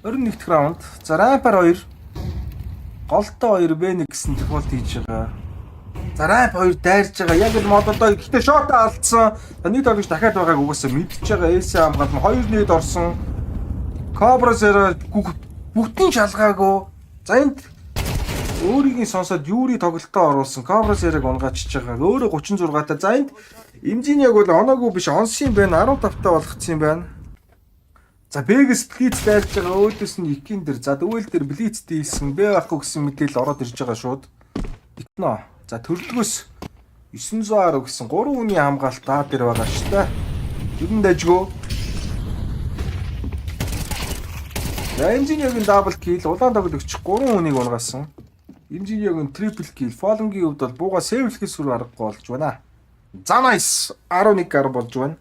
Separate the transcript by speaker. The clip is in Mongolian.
Speaker 1: 21 дэх раунд. За Рампар 2. Голтой 2 Б1 гэсэн дефолт хийж байгаа. За Рамп 2 дайрж байгаа. Яг л мод одоо гэхдээ шотоо алдсан. Нэг тоглогч дахиад байгааг угаасаа мэдчихэж байгаа. Эс хамгаалт 2 нэд орсон. Cobra Zero бүгдийн шалгаагүй. За энд өөрийн сонсоод Юри тоглолтоо оруулсан. Cobra Zero-г унгачиж байгаа. Өөрөө 36-таа. За энд Имжиньяг бол оноогүй биш онсон юм байна. 15-таа болгоцсон юм байна. За Бэгс Блиц дайрж байгаа. Өөдөөс нь Икин дэр. За дүүл дэр Блиц дийсэн. Б байхгүй гэсэн мэдээлэл ороод ирж байгаа шууд. Икно. За төрлөгөөс 910 гэсэн 3 үний хамгаалт таа дээр байгаа шүү дээ. Юунд дайжгөө. За Имжиньягийн дабл килл, улаан тоглогч 3 үнийг унгасан. Имжиньягийн трипл килл, Фолонгийн хувьд бол бууга сэвлэхээс үр аргагүй болж байна. За nice 11 гар болж байна.